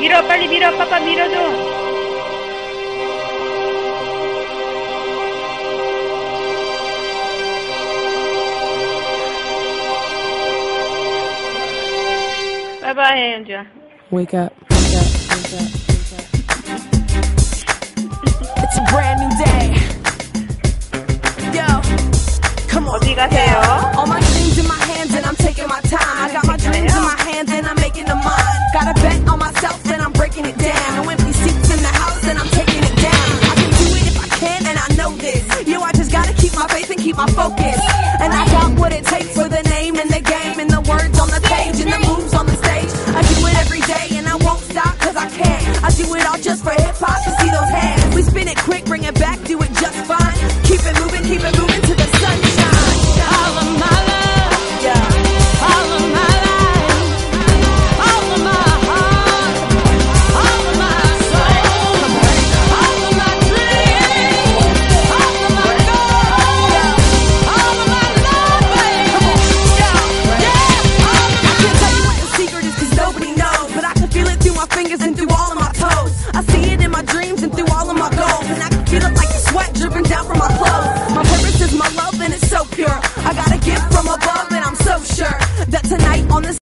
밀어, 빨리 밀어, 빠빠 밀어줘. 빠빠해, 연주야. Wake up, wake up, wake up, wake up. It's a brand new day. Yo, come on. 어디 가세요? All my dreams in my hands and I'm taking my time. I got my dreams in my hands and I'm making